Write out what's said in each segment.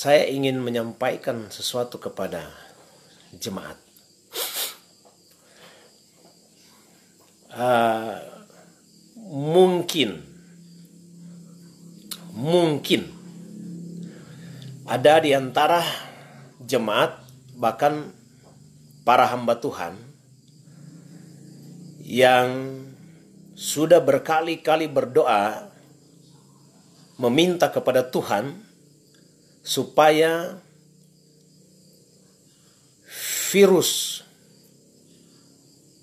saya ingin menyampaikan sesuatu kepada jemaat. Mungkin ada di antara jemaat, bahkan para hamba Tuhan yang sudah berkali-kali berdoa meminta kepada Tuhan supaya virus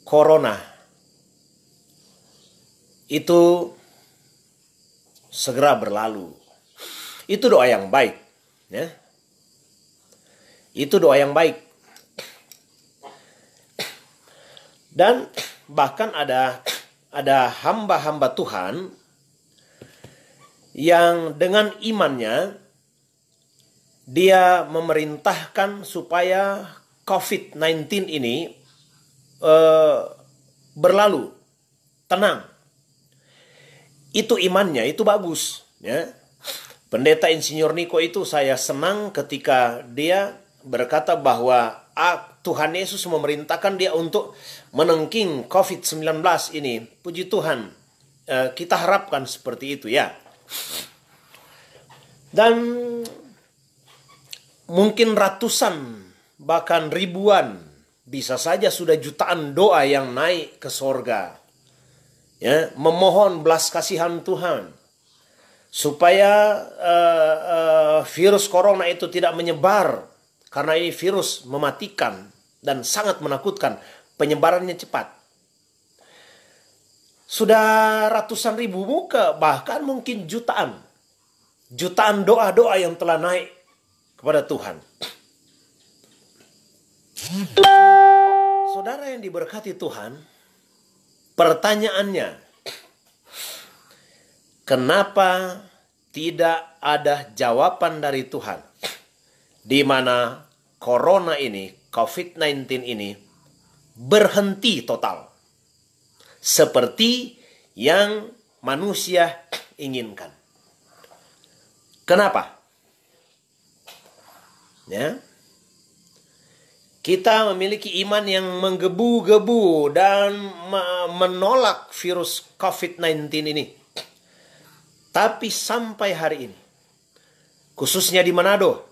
corona itu segera berlalu. Itu doa yang baik, ya. Itu doa yang baik. Dan bahkan ada hamba-hamba Tuhan yang dengan imannya dia memerintahkan supaya COVID-19 ini berlalu, tenang. Itu imannya, itu bagus, ya. Pendeta Insinyur Niko itu saya senang ketika dia berkata bahwa Tuhan Yesus memerintahkan dia untuk menengking COVID-19 ini. Puji Tuhan, kita harapkan seperti itu, ya. Dan mungkin ratusan, bahkan ribuan, bisa saja sudah jutaan doa yang naik ke sorga, ya, memohon belas kasihan Tuhan supaya virus corona itu tidak menyebar, karena ini virus mematikan dan sangat menakutkan, penyebarannya cepat. Sudah ratusan ribu muka, bahkan mungkin jutaan doa-doa yang telah naik kepada Tuhan. Saudara yang diberkati Tuhan, pertanyaannya, kenapa tidak ada jawaban dari Tuhan di mana corona ini, COVID-19 ini berhenti total seperti yang manusia inginkan? Kenapa? Ya. Kita memiliki iman yang menggebu-gebu dan menolak virus COVID-19 ini. Tapi sampai hari ini, khususnya di Manado,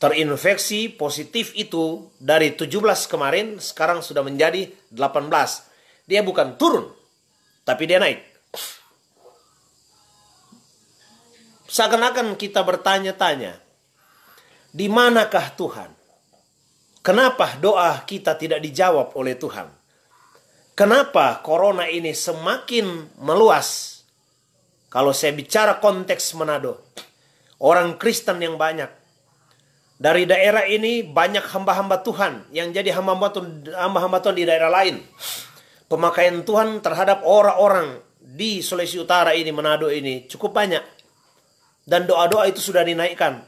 terinfeksi positif itu dari 17 kemarin sekarang sudah menjadi 18. Dia bukan turun, tapi dia naik. Seakan-akan kita bertanya-tanya, di manakah Tuhan? Kenapa doa kita tidak dijawab oleh Tuhan? Kenapa corona ini semakin meluas? Kalau saya bicara konteks Manado, orang Kristen yang banyak. Dari daerah ini banyak hamba-hamba Tuhan yang jadi hamba-hamba Tuhan di daerah lain. Pemakaian Tuhan terhadap orang-orang di Sulawesi Utara ini, Manado ini cukup banyak. Dan doa-doa itu sudah dinaikkan.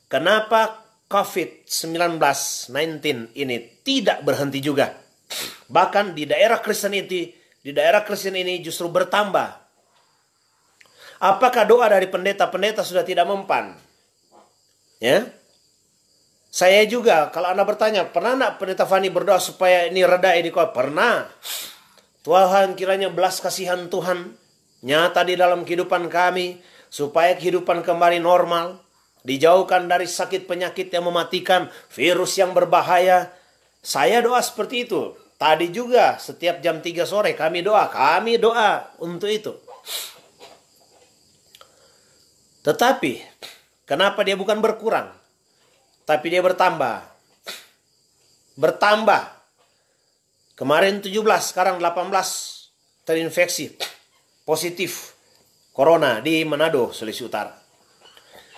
Kenapa COVID-19 ini tidak berhenti juga? Bahkan di daerah Kristen ini justru bertambah. Apakah doa dari pendeta-pendeta sudah tidak mempan? Ya. Saya juga, kalau Anda bertanya, pernah enggak Pendeta Fani berdoa supaya ini reda ini kok? Pernah. Tuhan, kiranya belas kasihan Tuhan nyata di dalam kehidupan kami, supaya kehidupan kembali normal, dijauhkan dari sakit penyakit yang mematikan, virus yang berbahaya. Saya doa seperti itu. Tadi juga setiap jam 3 sore kami doa untuk itu. Tetapi kenapa dia bukan berkurang, tapi dia bertambah? Kemarin 17, sekarang 18 terinfeksi positif corona di Manado, Sulawesi Utara.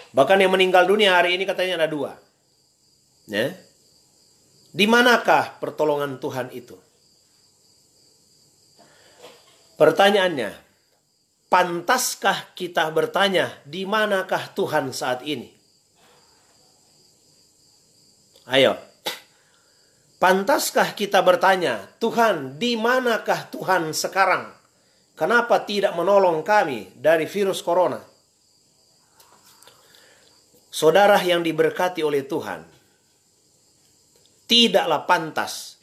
Bahkan yang meninggal dunia hari ini katanya ada 2. Ya. Di manakah pertolongan Tuhan itu? Pertanyaannya, pantaskah kita bertanya, di manakah Tuhan saat ini? Ayo. Pantaskah kita bertanya, Tuhan, di manakah Tuhan sekarang? Kenapa tidak menolong kami dari virus corona? Saudara yang diberkati oleh Tuhan, tidaklah pantas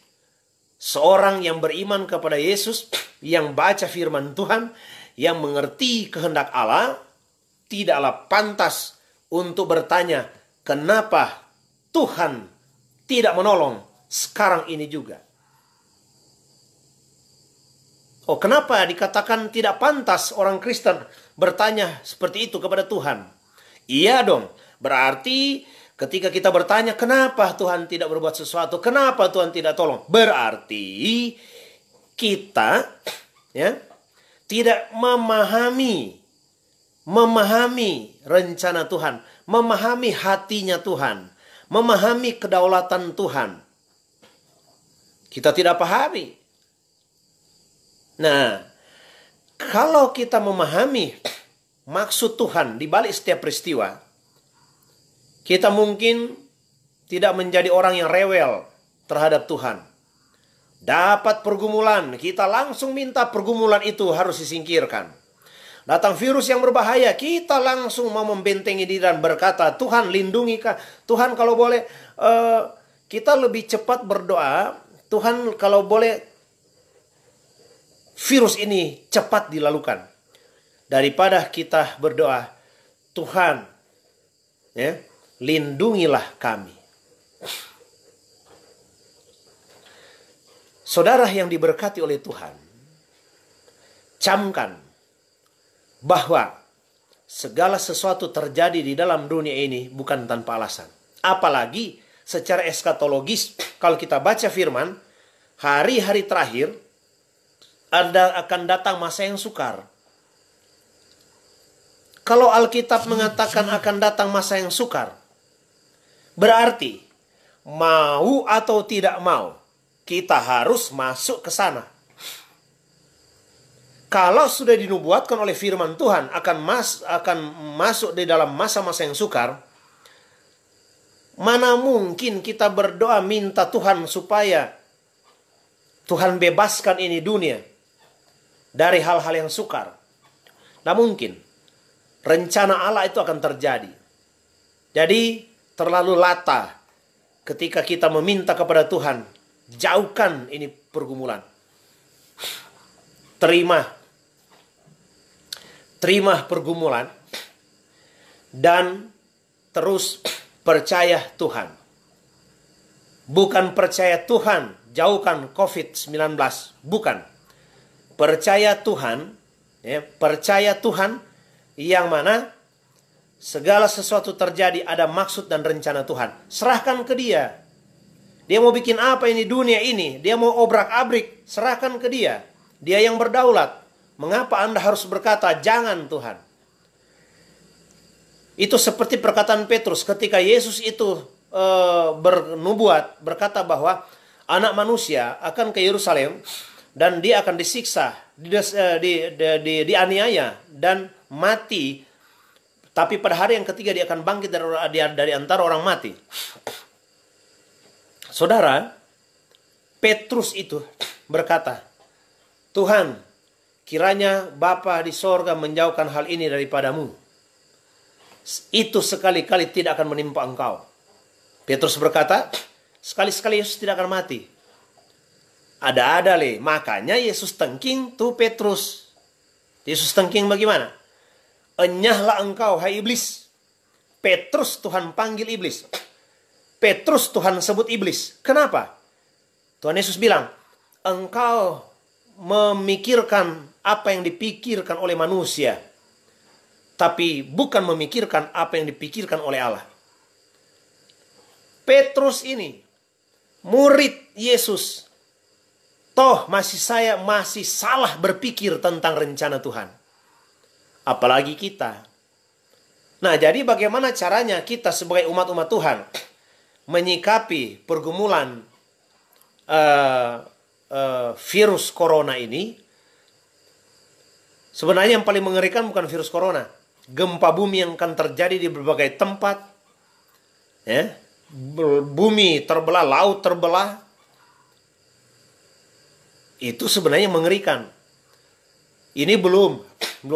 seorang yang beriman kepada Yesus, yang baca firman Tuhan, yang mengerti kehendak Allah, tidaklah pantas untuk bertanya, kenapa Tuhan tidak menolong sekarang ini juga? Oh, kenapa dikatakan tidak pantas orang Kristen bertanya seperti itu kepada Tuhan? Iya dong, berarti ketika kita bertanya, kenapa Tuhan tidak berbuat sesuatu? Kenapa Tuhan tidak tolong? Berarti kita tidak memahami rencana Tuhan, memahami hatinya Tuhan, memahami kedaulatan Tuhan. Kita tidak pahami. Nah, kalau kita memahami maksud Tuhan di balik setiap peristiwa, kita mungkin tidak menjadi orang yang rewel terhadap Tuhan. Dapat pergumulan, kita langsung minta pergumulan itu harus disingkirkan. Datang virus yang berbahaya, kita langsung mau membentengi diri dan berkata, Tuhan lindungi kah? Tuhan kalau boleh, kita lebih cepat berdoa, Tuhan kalau boleh virus ini cepat dilalukan, daripada kita berdoa, Tuhan lindungilah kami. Saudara yang diberkati oleh Tuhan, camkan bahwa segala sesuatu terjadi di dalam dunia ini bukan tanpa alasan. Apalagi secara eskatologis, kalau kita baca firman, hari-hari terakhir akan datang masa yang sukar. Kalau Alkitab mengatakan akan datang masa yang sukar, berarti mau atau tidak mau, kita harus masuk ke sana. Kalau sudah dinubuatkan oleh firman Tuhan akan masuk di dalam masa-masa yang sukar, mana mungkin kita berdoa minta Tuhan supaya Tuhan bebaskan ini dunia dari hal-hal yang sukar. Tidak mungkin. Rencana Allah itu akan terjadi. Jadi terlalu latah ketika kita meminta kepada Tuhan, jauhkan ini pergumulan. Terima pergumulan dan terus percaya Tuhan. Bukan percaya Tuhan, jauhkan COVID-19. Bukan. Percaya Tuhan, percaya Tuhan yang mana segala sesuatu terjadi ada maksud dan rencana Tuhan. Serahkan ke Dia. Dia mau bikin apa ini dunia ini? Dia mau obrak-abrik, serahkan ke Dia. Dia yang berdaulat. Mengapa Anda harus berkata, jangan Tuhan? Itu seperti perkataan Petrus ketika Yesus itu bernubuat, berkata bahwa anak manusia akan ke Yerusalem dan dia akan disiksa, dianiaya dan mati. Tapi pada hari yang ketiga dia akan bangkit dari antara orang mati. Saudara, Petrus itu berkata, Tuhan, kiranya Bapa di sorga menjauhkan hal ini daripadamu. Itu sekali-kali tidak akan menimpa engkau. Petrus berkata, sekali-sekali Yesus tidak akan mati. Ada-ada le. Makanya Yesus tengking tuh Petrus. Yesus tengking bagaimana? Enyahlah engkau, hai iblis. Petrus Tuhan panggil iblis. Petrus Tuhan sebut iblis. Kenapa? Tuhan Yesus bilang, engkau memikirkan apa yang dipikirkan oleh manusia, tapi bukan memikirkan apa yang dipikirkan oleh Allah. Petrus ini murid Yesus, toh masih salah berpikir tentang rencana Tuhan. Apalagi kita. Nah, jadi bagaimana caranya kita sebagai umat-umat Tuhan menyikapi pergumulan virus corona ini? Sebenarnya yang paling mengerikan bukan virus corona. Gempa bumi yang akan terjadi di berbagai tempat. Bumi terbelah, laut terbelah. Itu sebenarnya mengerikan. Ini belum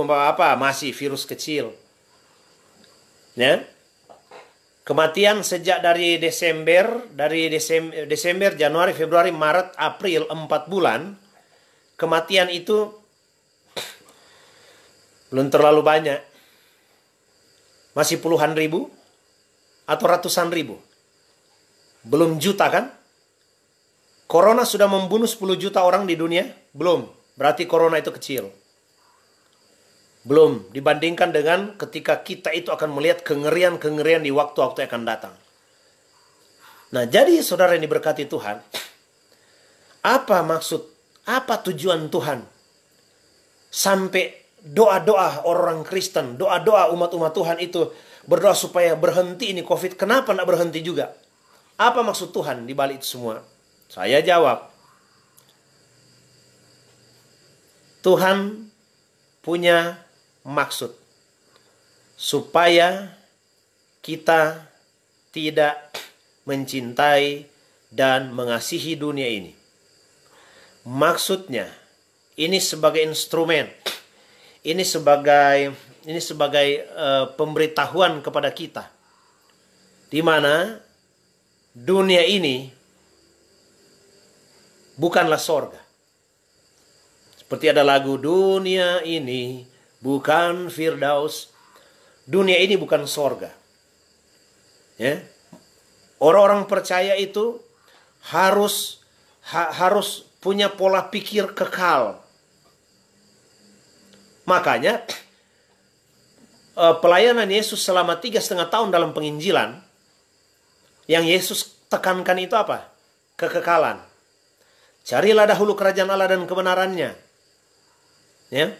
apa-apa, masih virus kecil. Kematian sejak Desember, Januari, Februari, Maret, April, 4 bulan. Kematian itu belum terlalu banyak. Masih puluhan ribu atau ratusan ribu. Belum juta kan? Corona sudah membunuh 10 juta orang di dunia? Belum. Berarti corona itu kecil. Belum dibandingkan dengan ketika kita itu akan melihat kengerian-kengerian di waktu-waktu yang akan datang. Nah, jadi saudara yang diberkati Tuhan, apa tujuan Tuhan sampai doa-doa orang Kristen, doa-doa umat-umat Tuhan itu berdoa supaya berhenti ini COVID? Kenapa tidak berhenti juga? Apa maksud Tuhan di balik itu semua? Saya jawab, Tuhan punya maksud supaya kita tidak mencintai dan mengasihi dunia ini. Maksudnya, ini sebagai instrumen, ini sebagai pemberitahuan kepada kita, di mana dunia ini bukanlah sorga. Seperti ada lagu, dunia ini bukan Firdaus. Dunia ini bukan sorga. Ya. Orang-orang percaya itu harus punya pola pikir kekal. Makanya pelayanan Yesus selama 3,5 tahun dalam penginjilan, yang Yesus tekankan itu apa? Kekekalan. Carilah dahulu kerajaan Allah dan kebenarannya. Ya.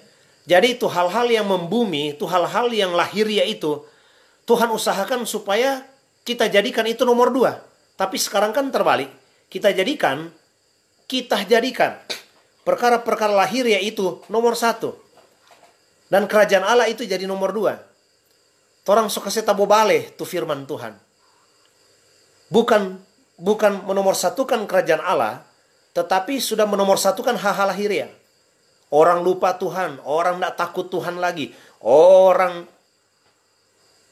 Jadi itu hal-hal yang membumi, itu hal-hal yang lahiriah itu Tuhan usahakan supaya kita jadikan itu nomor 2. Tapi sekarang kan terbalik. Kita jadikan perkara-perkara lahiriah itu nomor 1. Dan kerajaan Allah itu jadi nomor 2. Torang suka seta bobale tu firman Tuhan. Bukan menomorsatukan kerajaan Allah, tetapi sudah menomorsatukan hal-hal lahiriah. Orang lupa Tuhan, orang tidak takut Tuhan lagi.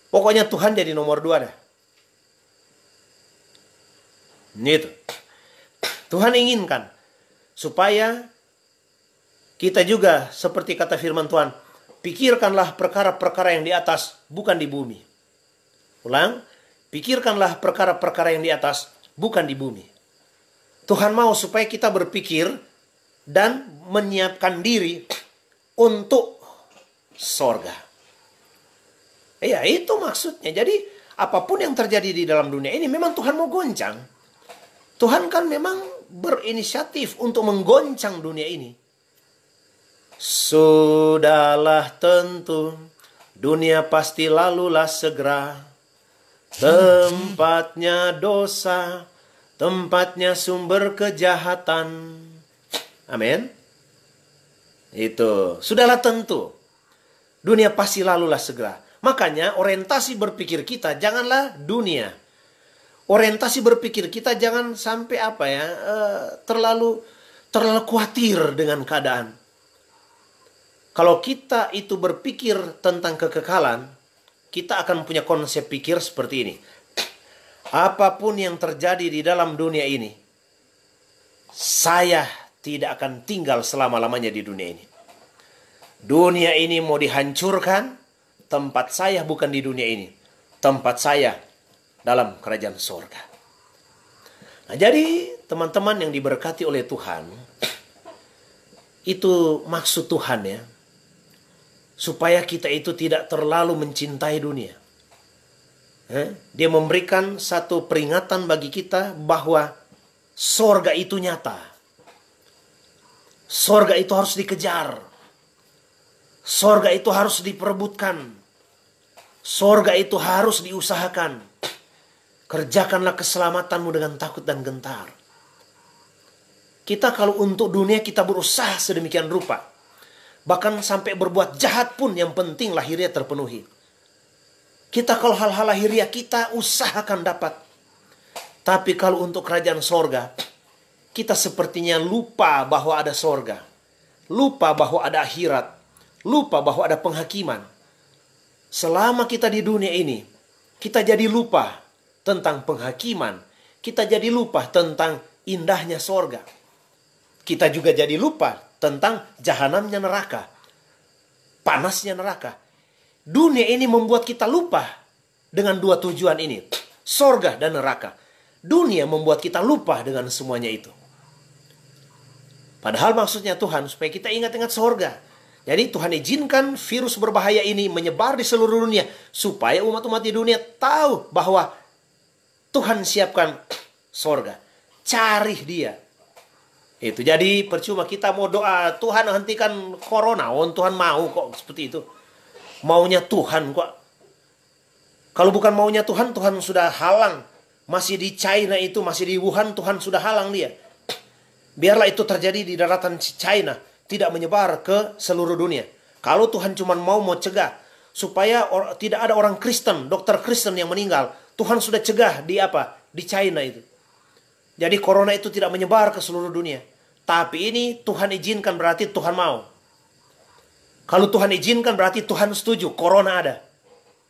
Pokoknya Tuhan jadi nomor 2 dah. Gitu. Tuhan inginkan supaya kita juga seperti kata firman Tuhan, pikirkanlah perkara-perkara yang di atas, bukan di bumi. Ulang, pikirkanlah perkara-perkara yang di atas, bukan di bumi. Tuhan mau supaya kita berpikir dan menyiapkan diri untuk sorga. Ya, itu maksudnya. Jadi, apapun yang terjadi di dalam dunia ini, memang Tuhan mau goncang. Tuhan kan memang berinisiatif untuk menggoncang dunia ini. Sudahlah tentu, dunia pasti lalulah segera. Tempatnya dosa, tempatnya sumber kejahatan. Amin. Itu. Sudahlah tentu. Dunia pasti lalulah segera. Makanya orientasi berpikir kita janganlah dunia. Orientasi berpikir kita jangan sampai terlalu khawatir dengan keadaan. Kalau kita itu berpikir tentang kekekalan, kita akan punya konsep pikir seperti ini. Apapun yang terjadi di dalam dunia ini, saya tidak akan tinggal selama-lamanya di dunia ini. Dunia ini mau dihancurkan, tempat saya bukan di dunia ini. Tempat saya dalam kerajaan sorga. Nah, jadi teman-teman yang diberkati oleh Tuhan, itu maksud Tuhan ya. Supaya kita itu tidak terlalu mencintai dunia. Dia memberikan satu peringatan bagi kita bahwa sorga itu nyata. Sorga itu harus dikejar. Sorga itu harus diperebutkan. Sorga itu harus diusahakan. Kerjakanlah keselamatanmu dengan takut dan gentar. Kita kalau untuk dunia kita berusaha sedemikian rupa. Bahkan sampai berbuat jahat pun yang penting lahiriah terpenuhi. Kita kalau hal-hal lahiriah kita usahakan dapat. Tapi kalau untuk kerajaan sorga, kita sepertinya lupa bahwa ada sorga. Lupa bahwa ada akhirat. Lupa bahwa ada penghakiman. Selama kita di dunia ini, kita jadi lupa tentang penghakiman, kita jadi lupa tentang indahnya sorga. Kita juga jadi lupa tentang jahanamnya neraka, panasnya neraka. Dunia ini membuat kita lupa dengan dua tujuan ini, sorga dan neraka. Dunia membuat kita lupa dengan semuanya itu. Padahal maksudnya Tuhan supaya kita ingat-ingat sorga. Jadi Tuhan izinkan virus berbahaya ini menyebar di seluruh dunia, supaya umat-umat di dunia tahu bahwa Tuhan siapkan sorga. Cari dia. Itu jadi percuma kita mau doa Tuhan hentikan corona. Tuhan mau kok seperti itu. Maunya Tuhan kok. Kalau bukan maunya Tuhan, Tuhan sudah halang. Masih di China itu, masih di Wuhan, Tuhan sudah halang dia. Biarlah itu terjadi di daratan China, tidak menyebar ke seluruh dunia. Kalau Tuhan cuma mau cegah supaya tidak ada orang Kristen, dokter Kristen yang meninggal, Tuhan sudah cegah di apa? Di China itu. Jadi corona itu tidak menyebar ke seluruh dunia. Tapi ini Tuhan izinkan berarti Tuhan mau. Kalau Tuhan izinkan berarti Tuhan setuju corona ada.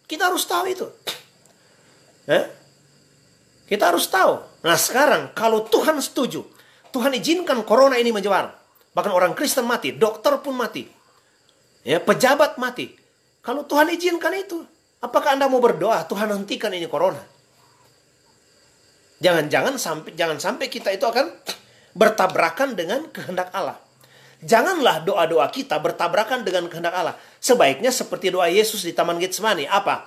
Kita harus tahu itu. Kita harus tahu. Nah sekarang kalau Tuhan setuju, Tuhan izinkan corona ini menyebar. Bahkan orang Kristen mati, dokter pun mati. Pejabat mati. Kalau Tuhan izinkan itu, apakah Anda mau berdoa Tuhan hentikan ini corona? Jangan sampai kita itu akan bertabrakan dengan kehendak Allah. Janganlah doa-doa kita bertabrakan dengan kehendak Allah. Sebaiknya seperti doa Yesus di Taman Getsemani. Apa?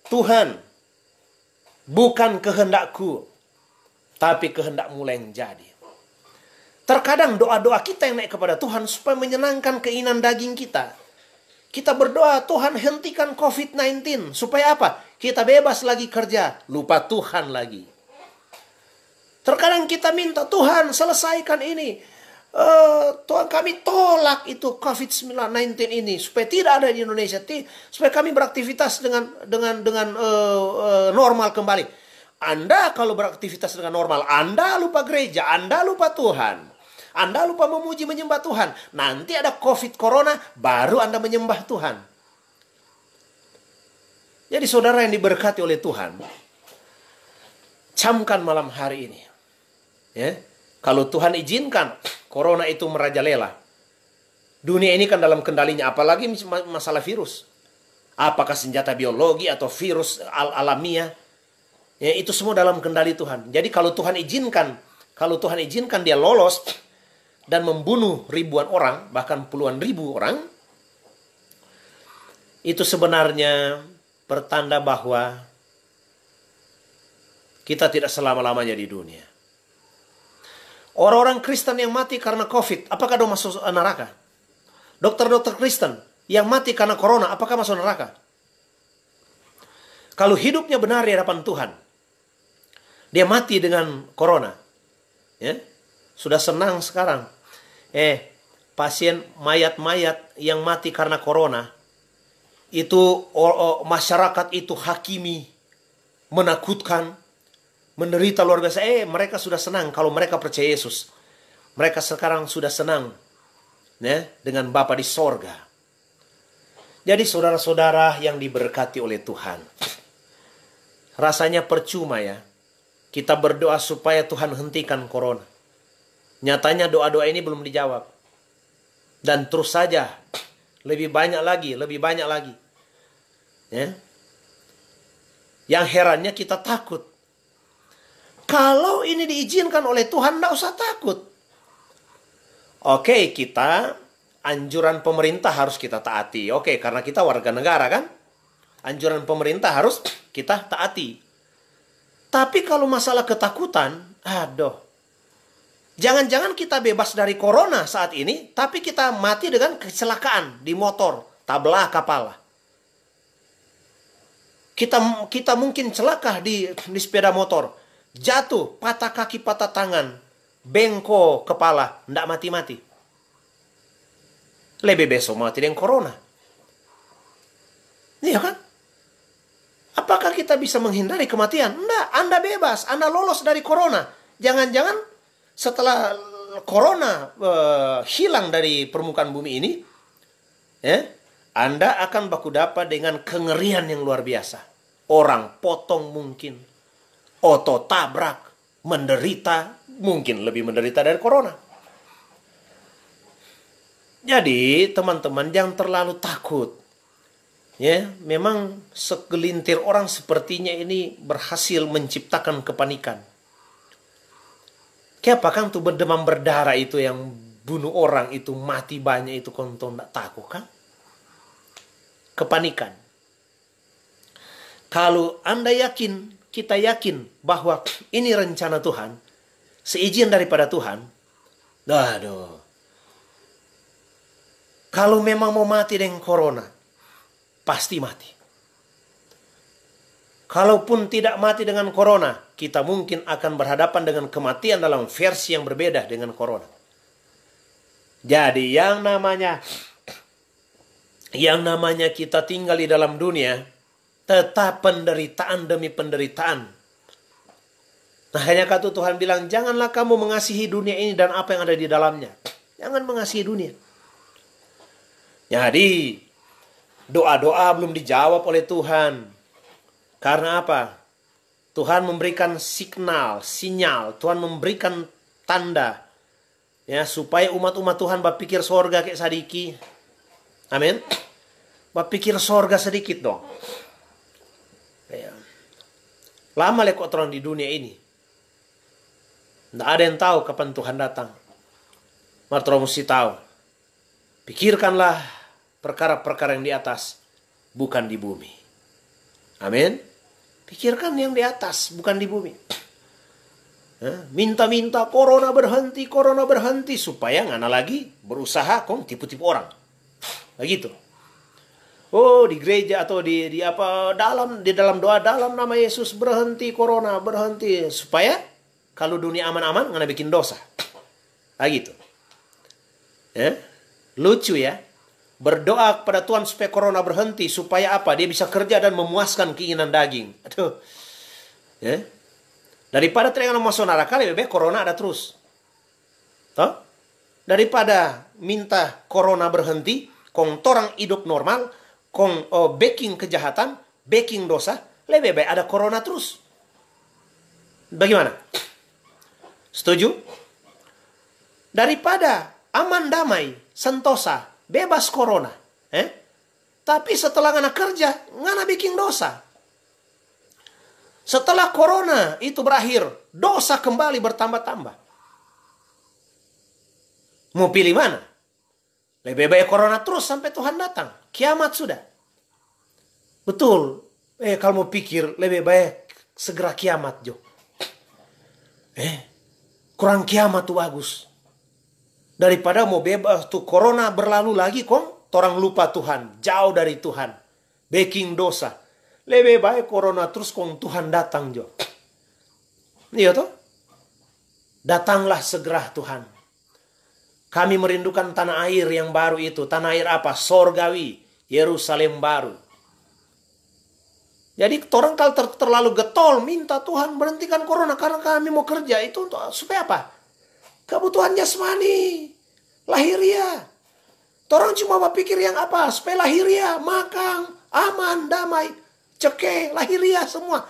Tuhan, bukan kehendakku, tapi kehendak-Mu yang jadi. Terkadang doa-doa kita yang naik kepada Tuhan supaya menyenangkan keinginan daging kita. Kita berdoa, Tuhan hentikan COVID-19. Supaya apa? Kita bebas lagi kerja. Lupa Tuhan lagi. Terkadang kita minta, Tuhan selesaikan ini. Tuhan kami tolak itu COVID-19 ini. Supaya tidak ada di Indonesia. Supaya kami beraktivitas dengan normal kembali. Anda kalau beraktivitas dengan normal, Anda lupa gereja, Anda lupa Tuhan. Anda lupa memuji menyembah Tuhan. Nanti ada COVID corona, baru Anda menyembah Tuhan. Jadi saudara yang diberkati oleh Tuhan, camkan malam hari ini. Kalau Tuhan izinkan corona itu merajalela. Dunia ini kan dalam kendalinya, apalagi masalah virus. Apakah senjata biologi atau virus alamiah. Itu semua dalam kendali Tuhan. Jadi kalau Tuhan izinkan dia lolos dan membunuh ribuan orang, bahkan puluhan ribu orang, itu sebenarnya pertanda bahwa kita tidak selama-lamanya di dunia. Orang-orang Kristen yang mati karena COVID, apakah dia masuk neraka? Dokter-dokter Kristen yang mati karena corona, apakah masuk neraka? Kalau hidupnya benar di hadapan Tuhan, dia mati dengan corona. Sudah senang sekarang. Pasien mayat-mayat yang mati karena corona, itu masyarakat itu hakimi, menakutkan, menderita luar biasa. Mereka sudah senang kalau mereka percaya Yesus. Mereka sekarang sudah senang dengan Bapa di sorga. Jadi saudara-saudara yang diberkati oleh Tuhan, rasanya percuma ya kita berdoa supaya Tuhan hentikan corona. Nyatanya doa-doa ini belum dijawab. Dan terus saja lebih banyak lagi. Yang herannya kita takut. Kalau ini diizinkan oleh Tuhan, tidak usah takut. Oke, kita anjuran pemerintah harus kita taati. Oke, karena kita warga negara kan. Anjuran pemerintah harus kita taati. Tapi kalau masalah ketakutan, jangan-jangan kita bebas dari corona saat ini, tapi kita mati dengan kecelakaan di motor, tablah kapal. Kita mungkin celaka di sepeda motor. Jatuh, patah kaki, patah tangan, bengkok kepala, tidak mati-mati. Lebih besok mati dengan corona. Iya kan? Apakah kita bisa menghindari kematian? Tidak, Anda bebas, Anda lolos dari corona. Jangan-jangan setelah corona hilang dari permukaan bumi ini, Anda akan baku dapat dengan kengerian yang luar biasa. Orang potong mungkin. oto tabrak, menderita, mungkin lebih menderita dari corona. Jadi teman-teman jangan terlalu takut. Ya, memang segelintir orang sepertinya ini berhasil menciptakan kepanikan. Kenapa kan tuh demam berdarah itu yang bunuh orang itu, mati banyak itu, konton tidak takut kan? Kepanikan. Kalau Anda yakin, kita yakin bahwa ini rencana Tuhan, seizin daripada Tuhan, aduh. Kalau memang mau mati dengan corona, pasti mati. Kalaupun tidak mati dengan corona, kita mungkin akan berhadapan dengan kematian dalam versi yang berbeda dengan corona. Jadi yang namanya kita tinggal di dalam dunia, tetap penderitaan demi penderitaan. Makanya kata Tuhan bilang, janganlah kamu mengasihi dunia ini dan apa yang ada di dalamnya. Jangan mengasihi dunia. Jadi, doa-doa belum dijawab oleh Tuhan. Karena apa? Tuhan memberikan sinyal. Tuhan memberikan tanda. Ya, supaya umat-umat Tuhan berpikir sorga kayak sadiki. Amin. Berpikir sorga sedikit dong. Ya. Lama lekot orang di dunia ini. Tidak ada yang tahu kapan Tuhan datang. Maka mesti tahu. Pikirkanlah perkara-perkara yang di atas, bukan di bumi. Amin. Pikirkan yang di atas, bukan di bumi. Minta-minta corona berhenti, supaya ngana lagi berusaha kong tipu-tipu orang. Begitu. Oh, di gereja atau di dalam doa dalam nama Yesus berhenti corona, berhenti, supaya kalau dunia aman-aman ngana bikin dosa. Begitu. Lucu ya. Berdoa kepada Tuhan supaya corona berhenti. Supaya apa? Dia bisa kerja dan memuaskan keinginan daging. Aduh. Ya. Daripada teringat masuk neraka, lebih baik corona ada terus. Toh? Daripada minta corona berhenti, kong torang hidup normal, kong backing kejahatan, backing dosa, lebih baik ada corona terus. Bagaimana? Setuju? Daripada aman damai, sentosa, bebas corona. Tapi setelah ngana kerja, ngana bikin dosa. Setelah corona itu berakhir, dosa kembali bertambah-tambah. Mau pilih mana? Lebih baik corona terus sampai Tuhan datang. Kiamat sudah. Betul. Kalau mau pikir, lebih baik segera kiamat, Jo. Kurang kiamat tuh bagus. Daripada mau bebas tuh corona berlalu lagi kok orang lupa Tuhan, jauh dari Tuhan, baking dosa. Lebih baik corona terus kong Tuhan datang, Jo. Iya toh? Datanglah segera Tuhan. Kami merindukan tanah air yang baru itu. Tanah air apa? Sorgawi, Yerusalem baru. Jadi orang kalau terlalu getol minta Tuhan berhentikan corona karena kami mau kerja, itu untuk supaya apa? Kebutuhan jasmani, lahiriah. Orang cuma berpikir yang apa? Supaya lahiriah, makan, aman, damai, cekeh, lahiriah semua.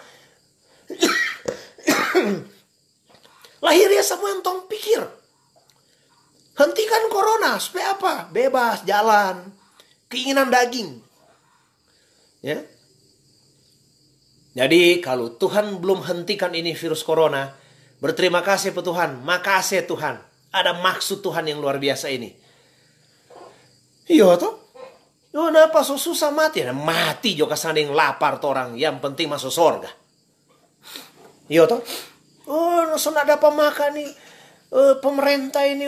Lahiriah semua yang tong pikir. Hentikan corona, supaya apa? Bebas, jalan, keinginan daging. Ya. Jadi kalau Tuhan belum hentikan ini virus corona, berterima kasih ke Tuhan. Makasih Tuhan. Ada maksud Tuhan yang luar biasa ini. Iya toh. Kenapa susah mati? Mati juga sana yang lapar tuh orang. Yang penting masuk surga. Iya toh. Sudah ada pemakan nih. Pemerintah ini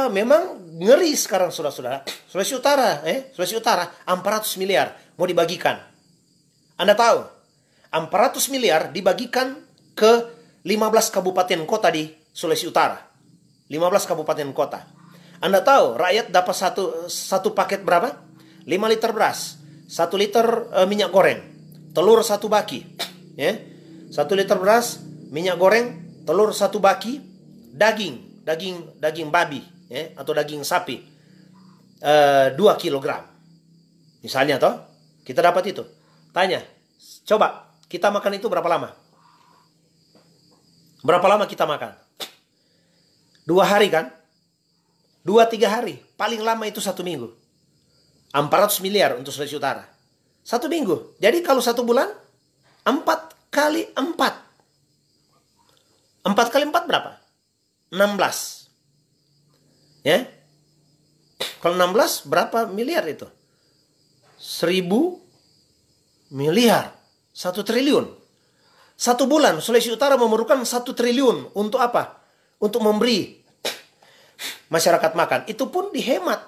memang ngeri sekarang saudara-saudara. Sulawesi Utara 400 miliar mau dibagikan. Anda tahu? 400 miliar dibagikan ke 15 kabupaten kota di Sulawesi Utara. 15 kabupaten kota. Anda tahu rakyat dapat satu paket berapa? 5 liter beras, 1 liter minyak goreng, telur 1 baki. Ya. 1 liter beras, minyak goreng, telur 1 baki, daging babi, ya, atau daging sapi 2 kilogram. Misalnya toh, kita dapat itu. Tanya, coba kita makan itu berapa lama? Berapa lama kita makan? 2 hari kan? 2-3 hari. Paling lama itu 1 minggu. 400 miliar untuk Sulawesi Utara. 1 minggu. Jadi kalau 1 bulan, 4 kali 4. 4 kali 4 berapa? 16. Ya? Kalau 16 berapa miliar itu? 1000 miliar. 1 triliun. 1 bulan Sulawesi Utara memerlukan 1 triliun. Untuk apa? Untuk memberi masyarakat makan. Itu pun dihemat.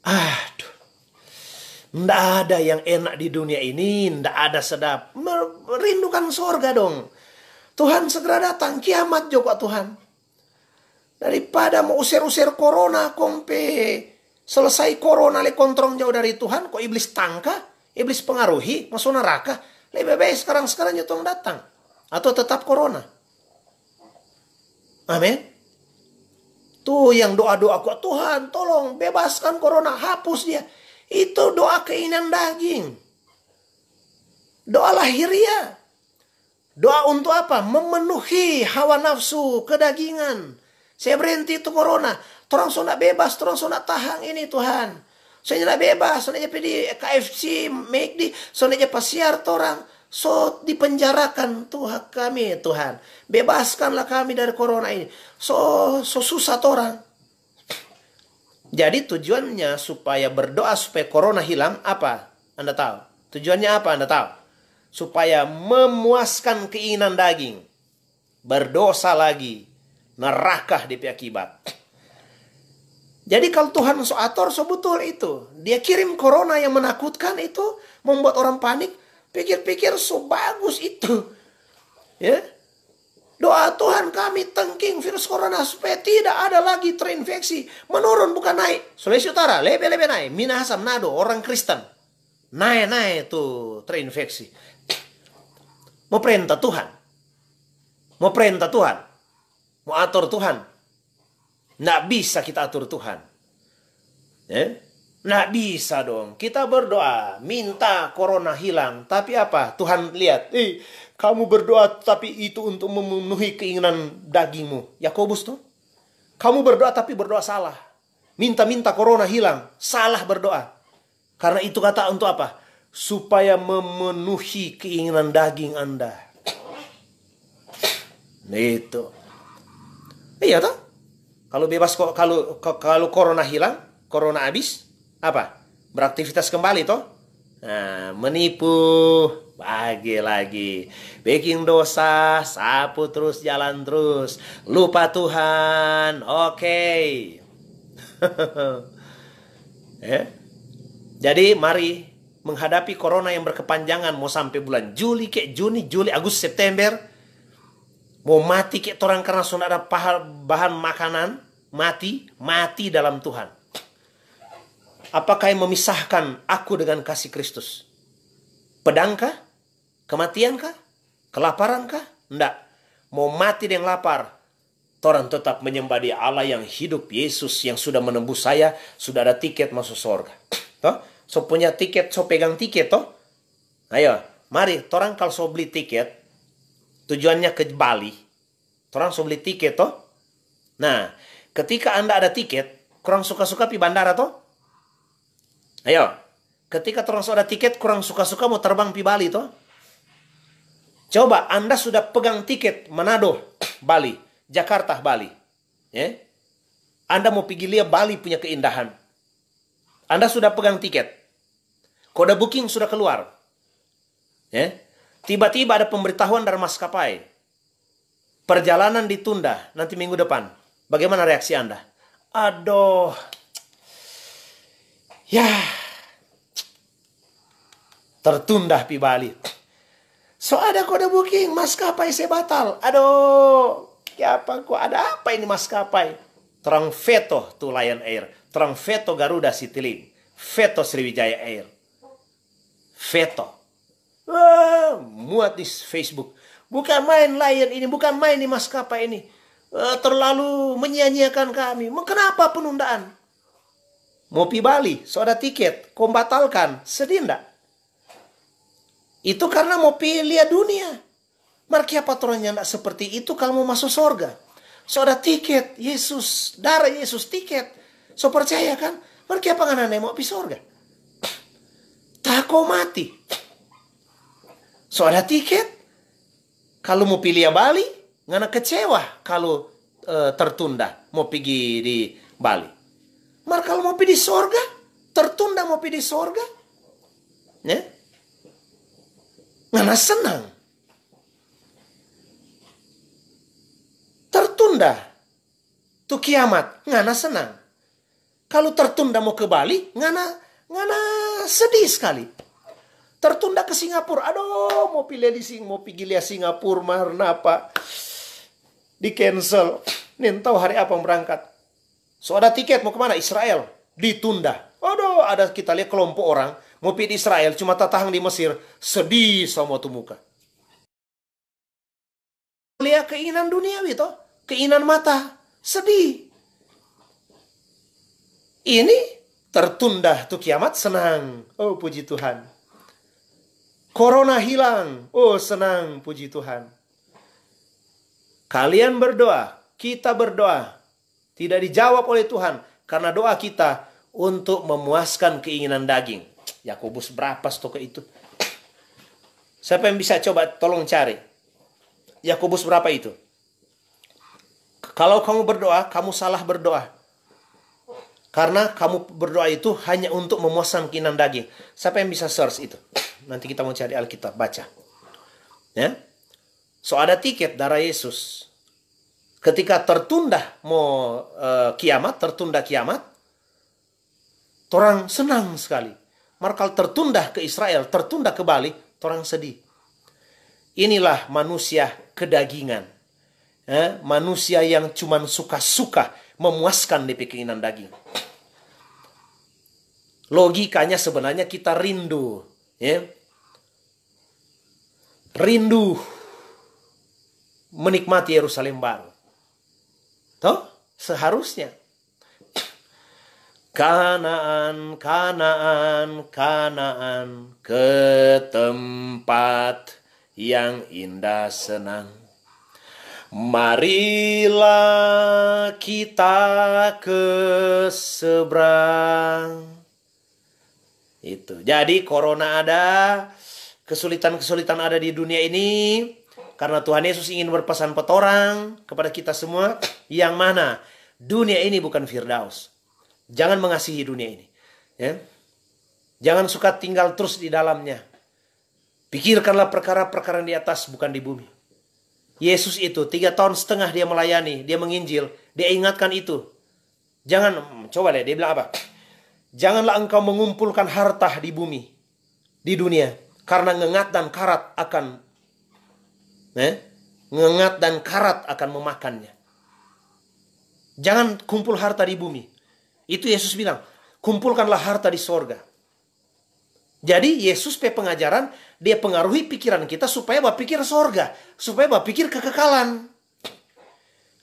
Aduh. Nggak ada yang enak di dunia ini. Nggak ada sedap. Merindukan surga dong. Tuhan segera datang. Kiamat juga Tuhan. Daripada mau usir-usir corona. Kompe. Selesai corona le kontrong jauh dari Tuhan. Kok iblis tangka? Iblis pengaruhi. Masuk neraka. Lebih baik sekarang nyetong datang. Atau tetap corona. Amin. Tuh yang doa-doa kuat. Tuhan tolong bebaskan corona. Hapus dia. Itu doa keinginan daging. Doa lahiriah. Doa untuk apa? Memenuhi hawa nafsu kedagingan. Saya berhenti itu corona. Torang so nak bebas. Torang so nak tahan ini Tuhan. Saya nak bebas. So nak di KFC. McD. So nak pasiar torang. So dipenjarakan Tuhan kami Tuhan. Bebaskanlah kami dari corona ini. So susah orang. Jadi tujuannya supaya berdoa supaya corona hilang apa? Anda tahu? Tujuannya apa Anda tahu? Supaya memuaskan keinginan daging. Berdosa lagi. Neraka DP akibat. Jadi kalau Tuhan so atur so betul itu. Dia kirim corona yang menakutkan itu. Membuat orang panik. Pikir-pikir so bagus itu. Ya. Doa Tuhan kami tengking virus corona supaya tidak ada lagi terinfeksi. Menurun bukan naik. Sulawesi Utara lebih-lebih naik. Minahasa Manado orang Kristen. Naik tuh terinfeksi. Mau perintah Tuhan. Mau perintah Tuhan. Mau atur Tuhan. Nggak bisa kita atur Tuhan. Ya. Nggak bisa dong. Kita berdoa. Minta corona hilang. Tapi apa? Tuhan lihat. Kamu berdoa tapi itu untuk memenuhi keinginan dagingmu. Yakobus tuh. Kamu berdoa tapi berdoa salah. Minta-minta corona hilang. Salah berdoa. Karena itu kata untuk apa? Supaya memenuhi keinginan daging Anda. Itu. Iya toh? Kalau bebas kalau corona hilang, corona habis. Apa? Beraktivitas kembali toh? Nah, menipu, bagi lagi. Bikin dosa, sapu terus, jalan terus. Lupa Tuhan, oke. Jadi mari menghadapi corona yang berkepanjangan. Mau sampai bulan Juli, Juni, Juli, Agustus, September. Mau mati orang karena sudah ada bahan makanan. Mati dalam Tuhan. Apakah yang memisahkan aku dengan kasih Kristus? Pedangkah? Kematiankah? Kelaparankah? Enggak. Mau mati dengan lapar. Orang tetap menyembah dia Allah yang hidup. Yesus yang sudah menembus saya. Sudah ada tiket masuk surga. Toh? So punya tiket, so pegang tiket toh. Ayo, mari. Orang kalau so beli tiket. Tujuannya ke Bali. Orang so beli tiket toh. Nah, ketika Anda ada tiket. Kurang suka-suka pi bandara toh. Ayo, ketika orang sudah tiket kurang suka-suka mau terbang pi Bali toh. Coba Anda sudah pegang tiket Manado, Bali, Jakarta, Bali. Ya? Anda mau pergi lihat Bali punya keindahan. Anda sudah pegang tiket. Kode booking sudah keluar. Ya? Tiba-tiba ada pemberitahuan dari maskapai. Perjalanan ditunda nanti minggu depan. Bagaimana reaksi Anda? Aduh. Ya, tertunda pi Bali. So ada kode booking, maskapai saya batal. Aduh, apa kok ada apa ini maskapai? Terang veto tuh Lion Air, terang veto Garuda Citylink, veto Sriwijaya Air, veto. Wah, muat di Facebook. Bukan main Lion ini, bukan main di maskapai ini. Terlalu menyia-nyiakan kami. Kenapa penundaan? Mau pi Bali, so ada tiket, kau batalkan, sedih enggak? Itu karena mau pi lihat dunia. Mari apa toranya tidak seperti itu kalau mau masuk surga. So ada tiket Yesus, darah Yesus tiket. So percaya kan? Mari apa nggak mau pergi surga? Tak kau mati. So ada tiket. Kalau mau pilih Bali, nggak kecewa kalau tertunda mau pergi di Bali. Mari kalau mau pergi di surga, tertunda mau pergi di surga, ya? Nggak senang. Tertunda tuh kiamat, ngana senang. Kalau tertunda mau ke Bali, ngana sedih sekali. Tertunda ke Singapura, aduh mau pergi lihat Singapura, marna apa? Di cancel. Nih tahu hari apa berangkat. So ada tiket mau kemana? Israel, ditunda. Aduh, ada kita lihat kelompok orang mau pergi di Israel, cuma tatahang di Mesir, sedih sama tuh muka. Lihat keinginan duniawi toh, keinginan mata, sedih. Ini tertunda tuh kiamat, senang. Oh puji Tuhan. Corona hilang, oh senang, puji Tuhan. Kalian berdoa, kita berdoa, tidak dijawab oleh Tuhan karena doa kita untuk memuaskan keinginan daging. Yakobus berapa stok itu? Siapa yang bisa coba tolong cari? Yakobus berapa itu? Kalau kamu berdoa, kamu salah berdoa. Karena kamu berdoa itu hanya untuk memuaskan keinginan daging. Siapa yang bisa search itu? Nanti kita mau cari Alkitab, baca. Ya? So ada tiket darah Yesus. Ketika tertunda mau kiamat, tertunda kiamat, orang senang sekali. Maka kalau tertunda ke Israel, tertunda ke Bali, orang sedih. Inilah manusia kedagingan. Manusia yang cuma suka-suka memuaskan DP keinginan daging. Logikanya sebenarnya kita rindu. Ya. Rindu menikmati Yerusalem baru. Toh? Seharusnya. Kanaan, Kanaan, Kanaan, ke tempat yang indah senang. Marilah kita ke seberang. Itu. Jadi corona ada, kesulitan-kesulitan ada di dunia ini, karena Tuhan Yesus ingin berpesan petorang kepada kita semua, yang mana dunia ini bukan Firdaus. Jangan mengasihi dunia ini. Ya. Jangan suka tinggal terus di dalamnya. Pikirkanlah perkara-perkara di atas, bukan di bumi. Yesus itu 3,5 tahun dia melayani, dia menginjil, dia ingatkan itu. Jangan, coba deh, dia bilang apa? Janganlah engkau mengumpulkan harta di bumi, di dunia, karena ngengat dan karat akan memakannya. Jangan kumpul harta di bumi. Itu Yesus bilang, kumpulkanlah harta di sorga. Jadi Yesus pengajaran, dia pengaruhi pikiran kita supaya berpikir sorga, supaya berpikir kekekalan.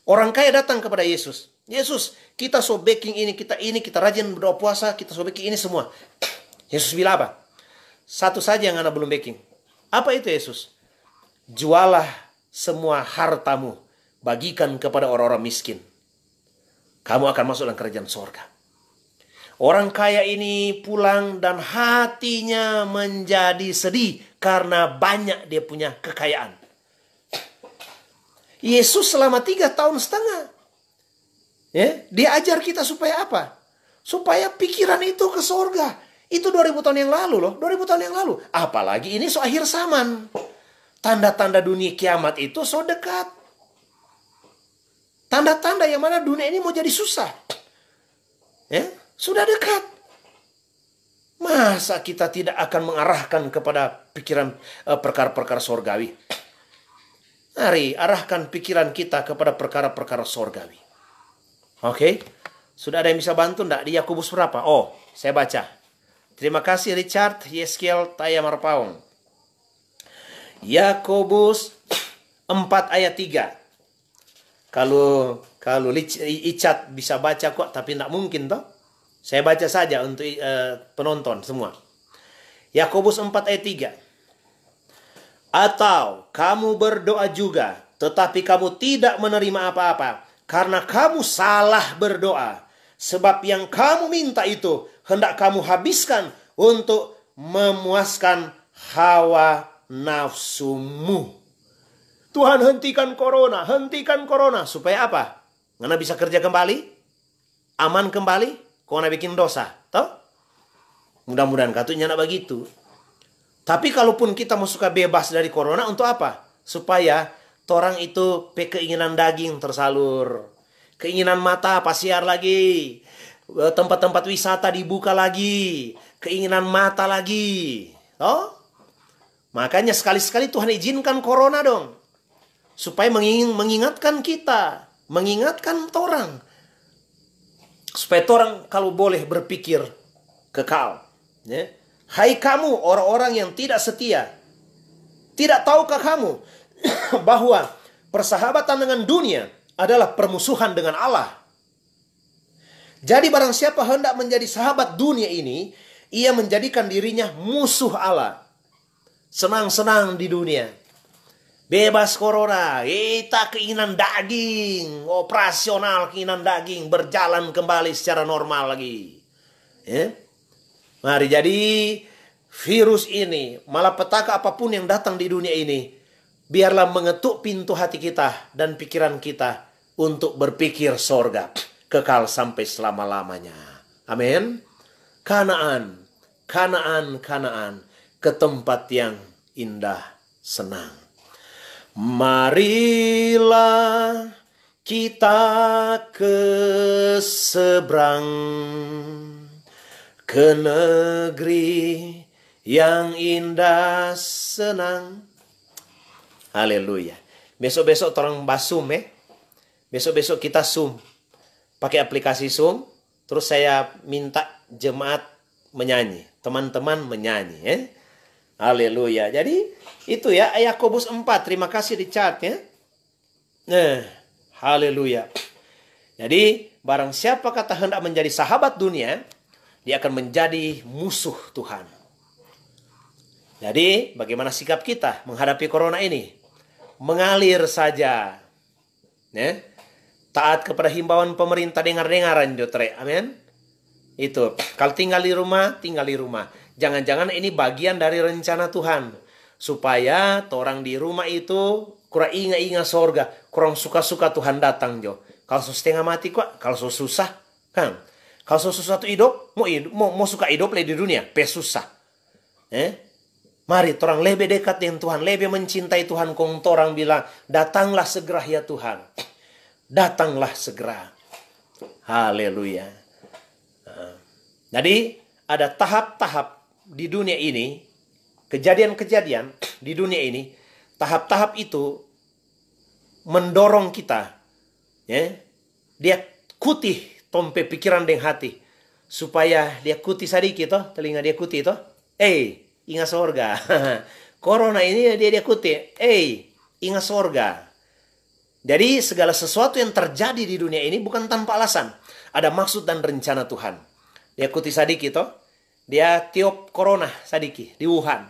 Orang kaya datang kepada Yesus. Yesus, kita so baking ini, kita rajin berdoa puasa, kita so baking ini semua. Yesus bilang apa? Satu saja yang anak belum baking. Apa itu Yesus? Jualah semua hartamu, bagikan kepada orang-orang miskin. Kamu akan masuk dalam kerajaan sorga. Orang kaya ini pulang dan hatinya menjadi sedih karena banyak dia punya kekayaan. Yesus selama 3,5 tahun, ya, dia ajar kita supaya apa? Supaya pikiran itu ke sorga. Itu 2000 tahun yang lalu loh, 2000 tahun yang lalu. Apalagi ini so akhir zaman. Tanda-tanda dunia kiamat itu so dekat. Tanda-tanda yang mana dunia ini mau jadi susah. Ya? Sudah dekat. Masa kita tidak akan mengarahkan kepada pikiran perkara-perkara sorgawi? Mari arahkan pikiran kita kepada perkara-perkara sorgawi. Oke? Sudah ada yang bisa bantu enggak? Di Yakobus berapa? Oh, saya baca. Terima kasih Richard Yeskel Tayamarpaung. Yakobus 4 ayat 3. Kalau Richard bisa baca kok, tapi tidak mungkin toh. Saya baca saja untuk penonton semua. Yakobus 4 ayat 3. Atau kamu berdoa juga, tetapi kamu tidak menerima apa-apa, karena kamu salah berdoa. Sebab yang kamu minta itu hendak kamu habiskan untuk memuaskan hawa nafsumu. Tuhan, hentikan corona, hentikan corona. Supaya apa? Ngana bisa kerja kembali? Aman kembali? Kau nak bikin dosa? Toh? Mudah-mudahan katanya nak begitu. Tapi kalaupun kita mau suka bebas dari corona, untuk apa? Supaya orang itu keinginan daging tersalur. Keinginan mata pasiar lagi. Tempat-tempat wisata dibuka lagi. Keinginan mata lagi. Oh? Makanya sekali-sekali Tuhan izinkan corona dong. Supaya mengingatkan kita. Mengingatkan orang. Supaya orang kalau boleh berpikir kekal. Ya. Hai kamu orang-orang yang tidak setia. Tidak tahukah kamu bahwa persahabatan dengan dunia adalah permusuhan dengan Allah? Jadi barang siapa hendak menjadi sahabat dunia ini, ia menjadikan dirinya musuh Allah. Senang-senang di dunia. Bebas corona, kita keinginan daging, operasional keinginan daging, berjalan kembali secara normal lagi. Ya? Mari, jadi virus ini, malapetaka apapun yang datang di dunia ini, biarlah mengetuk pintu hati kita dan pikiran kita untuk berpikir sorga, kekal sampai selama-lamanya. Amin. Kanaan, Kanaan, Kanaan, ke tempat yang indah, senang. Marilah kita ke seberang, ke negeri yang indah senang. Haleluya. Besok-besok orang basum ya. Besok-besok kita Zoom. Pakai aplikasi Zoom. Terus saya minta jemaat menyanyi. Teman-teman menyanyi ya. Haleluya. Jadi itu ya Yakobus 4. Terima kasih di chat ya. Nah, haleluya. Jadi barang siapa kata hendak menjadi sahabat dunia, dia akan menjadi musuh Tuhan. Jadi bagaimana sikap kita menghadapi corona ini? Mengalir saja. Ya. Taat kepada himbauan pemerintah, dengar-dengaran jotre. Amin. Itu. Kalau tinggal di rumah, tinggal di rumah. Jangan-jangan ini bagian dari rencana Tuhan. Supaya orang di rumah itu kurang ingat-ingat sorga. Kurang suka-suka Tuhan datang jo. Kalau setengah mati kok, kalau susah kan. Kalau sesuatu hidup, mau suka hidup di dunia, susah. Mari orang lebih dekat dengan Tuhan, lebih mencintai Tuhan. Kong orang bilang, datanglah segera ya Tuhan. Datanglah segera. Haleluya. Jadi ada tahap-tahap di dunia ini, kejadian-kejadian di dunia ini, tahap-tahap itu mendorong kita, ya, dia kutih tompe pikiran dan hati, supaya dia kuti sadiki toh, telinga dia kuti toh. Ingat sorga. Corona ini dia kuti. Ingat sorga. Jadi segala sesuatu yang terjadi di dunia ini bukan tanpa alasan. Ada maksud dan rencana Tuhan. Dia kuti sadiki toh. Dia tiup corona sadiki di Wuhan.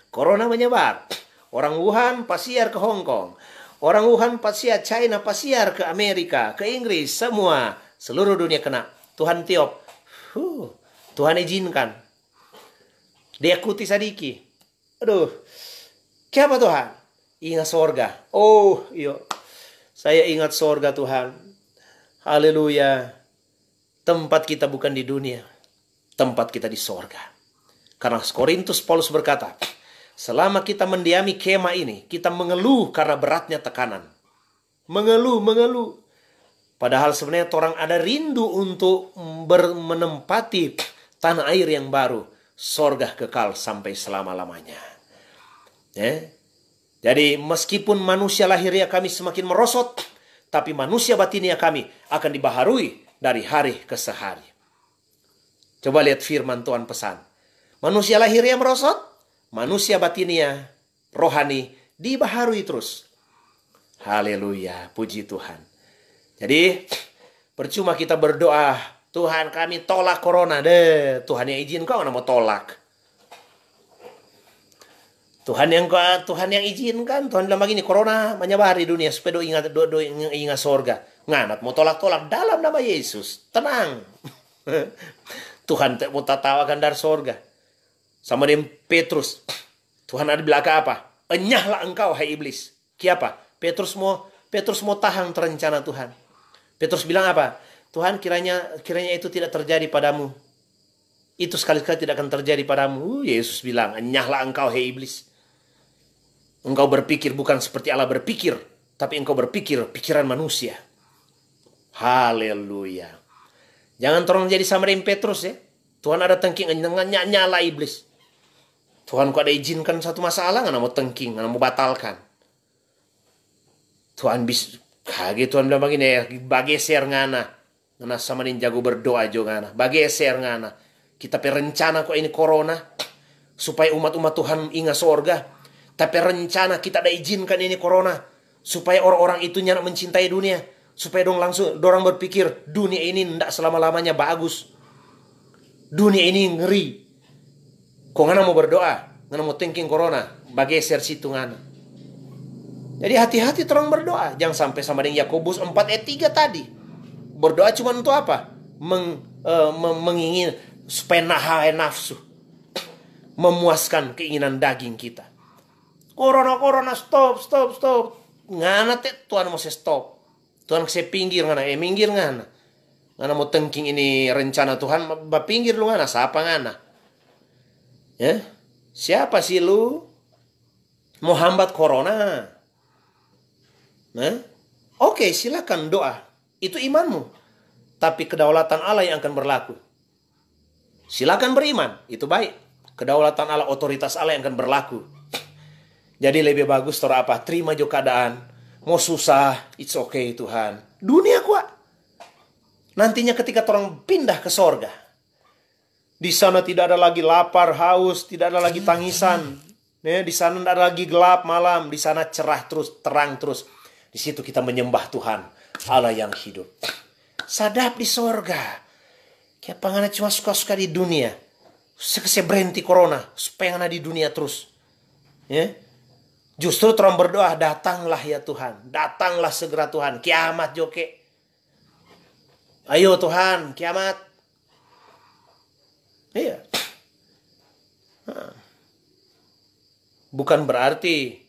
Corona menyebar. Orang Wuhan pasiar ke Hong Kong. Orang Wuhan pasiar China, pasiar ke Amerika, ke Inggris, semua. Seluruh dunia kena. Tuhan tiup. Tuhan izinkan. Dia kuti sadiki. Aduh. Kenapa Tuhan? Ingat sorga. Oh, iya. Saya ingat sorga Tuhan. Haleluya. Tempat kita bukan di dunia. Tempat kita di sorga. Karena Korintus Paulus berkata, selama kita mendiami kemah ini, kita mengeluh karena beratnya tekanan. Mengeluh. Padahal sebenarnya orang ada rindu untuk menempati tanah air yang baru. Sorga kekal sampai selama-lamanya. Ya. Jadi meskipun manusia lahiriah kami semakin merosot, tapi manusia batiniah kami akan dibaharui dari hari ke sehari. Coba lihat firman Tuhan pesan. Manusia lahiriah merosot, manusia batiniah, rohani, dibaharui terus. Haleluya, puji Tuhan. Jadi, percuma kita berdoa, Tuhan kami tolak corona. Tuhan yang izin kau mau tolak. Tuhan yang izinkan. Tuhan bilang begini, corona menyebar di dunia supaya ingat sorga. Nganat mau tolak-tolak dalam nama Yesus. Tenang. Tuhan mau tatawakan dari sorga. Sama dengan Petrus. Tuhan ada bilang apa? Enyahlah engkau hai iblis. Kiapa? Petrus mau tahan terencana Tuhan. Petrus bilang apa? Tuhan kiranya itu tidak terjadi padamu. Itu sekali-kali tidak akan terjadi padamu. Yesus bilang, enyahlah engkau hai iblis. Engkau berpikir bukan seperti Allah berpikir, tapi engkau berpikir pikiran manusia. Haleluya. Jangan tolong jadi sama dengan Petrus ya. Tuhan ada tengking, nyala iblis. Tuhan kok ada izinkan satu masalah, nggak mau tengking, nggak mau batalkan. Tuhan bisa, kaget Tuhan bilang begini ya, bageser ngana. Ngana sama dengan jago berdoa juga ngana. Bageser ngana. Kita perencana kok ini corona, supaya umat-umat Tuhan ingat sorga. Tapi rencana kita ada izinkan ini corona supaya orang-orang itu nyanak mencintai dunia, supaya dorang berpikir dunia ini tidak selama-lamanya bagus. Dunia ini ngeri. Kok ngana mau berdoa, ngana mau thinking corona, bageser situ ngana. Jadi hati-hati terang berdoa, jangan sampai sama dengan Yakobus 4 ayat 3 tadi. Berdoa cuma untuk apa? Mengingin supaya nahan nafsu, memuaskan keinginan daging kita. Corona, stop. Ngana Tuhan mau stop. Tuhan saya pinggir ngana, minggir ngana. Ngana mau tengking ini rencana Tuhan, pinggir lu ngana, siapa ngana? Ya? Siapa sih lu? Mau hambat corona? Nah? Oke, silakan doa. Itu imanmu. Tapi kedaulatan Allah yang akan berlaku. Silakan beriman, itu baik. Kedaulatan Allah, otoritas Allah yang akan berlaku. Jadi lebih bagus apa? Terima jo keadaan. Mau susah, it's okay Tuhan. Dunia kuat. Nantinya ketika orang pindah ke sorga, di sana tidak ada lagi lapar, haus, tidak ada lagi tangisan. Di sana tidak ada lagi gelap malam. Di sana cerah terus, terang terus. Di situ kita menyembah Tuhan, Allah yang hidup. Sadap di sorga. Kayak pangana cuma suka-suka di dunia. Saya berhenti corona, supaya ngana di dunia terus. Ya. Justru terang berdoa, datanglah ya Tuhan. Datanglah segera Tuhan. Kiamat joke. Ayo Tuhan, kiamat. Iya. Bukan berarti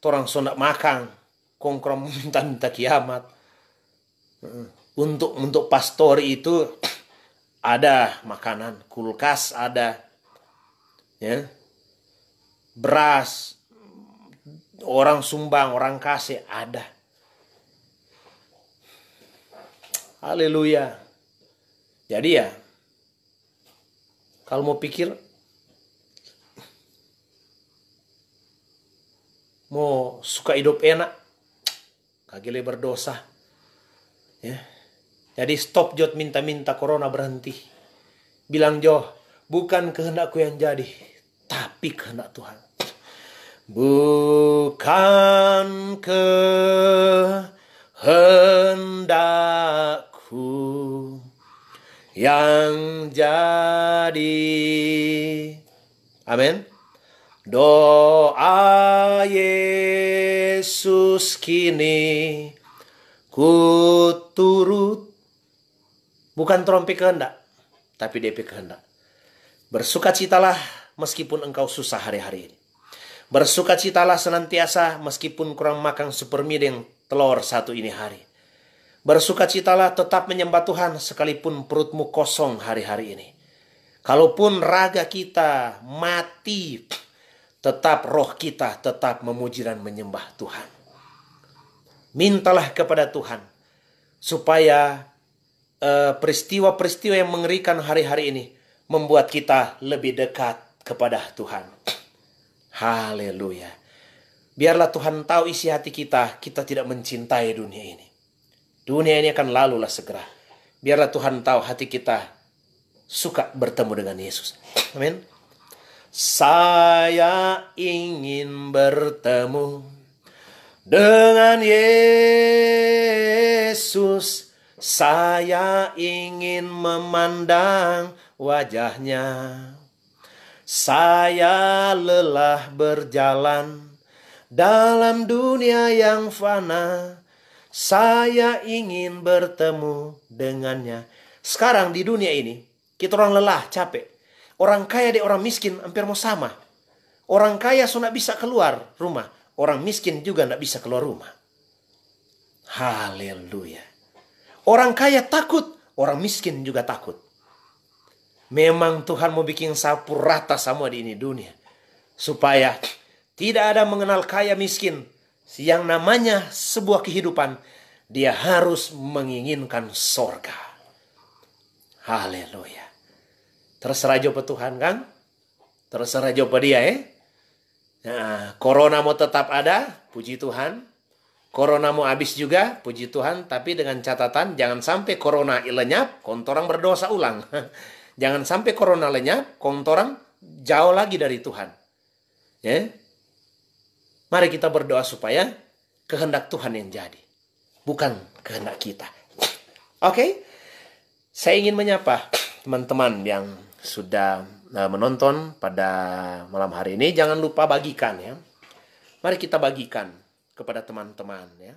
orang sondak makan. Kongkrong minta kiamat. Untuk pastori itu ada makanan. Kulkas ada. Ya. Beras. Orang sumbang, orang kasih ada. Haleluya. Jadi ya, kalau mau pikir, mau suka hidup enak, kagile berdosa. Ya. Jadi stop jod minta-minta corona berhenti. Bilang Jo, bukan kehendakku yang jadi, tapi kehendak Tuhan. Bukan kehendakku yang jadi. Amin. Doa Yesus kini ku turut. Bukan trompi kehendak, tapi DP kehendak. Bersukacitalah meskipun engkau susah hari-hari ini. Bersukacitalah senantiasa meskipun kurang makan supermie dengan telur satu ini hari. Bersukacitalah tetap menyembah Tuhan sekalipun perutmu kosong hari-hari ini. Kalaupun raga kita mati, tetap roh kita tetap memuji dan menyembah Tuhan. Mintalah kepada Tuhan supaya peristiwa-peristiwa yang mengerikan hari-hari ini membuat kita lebih dekat kepada Tuhan. Haleluya. Biarlah Tuhan tahu isi hati kita, kita tidak mencintai dunia ini. Dunia ini akan lalulah segera. Biarlah Tuhan tahu hati kita suka bertemu dengan Yesus. Amin. Saya ingin bertemu dengan Yesus. Saya ingin memandang wajahnya. Saya lelah berjalan dalam dunia yang fana. Saya ingin bertemu dengannya. Sekarang di dunia ini, kita orang lelah, capek. Orang kaya dan orang miskin hampir mau sama. Orang kaya sudah bisa keluar rumah. Orang miskin juga tidak bisa keluar rumah. Haleluya. Orang kaya takut, orang miskin juga takut. Memang Tuhan mau bikin sapu rata semua di ini dunia. Supaya tidak ada mengenal kaya miskin. Yang namanya sebuah kehidupan, dia harus menginginkan sorga. Haleluya. Terserah jawab Tuhan kan? Terserah jawab dia Nah, corona mau tetap ada, puji Tuhan. Corona mau habis juga, puji Tuhan. Tapi dengan catatan, jangan sampai corona lenyap, kontorang berdosa ulang. Jangan sampai corona lenyap, kontorang jauh lagi dari Tuhan. Ya. Mari kita berdoa supaya kehendak Tuhan yang jadi. Bukan kehendak kita. Oke. Saya ingin menyapa teman-teman yang sudah menonton pada malam hari ini. Jangan lupa bagikan ya. Mari kita bagikan kepada teman-teman ya.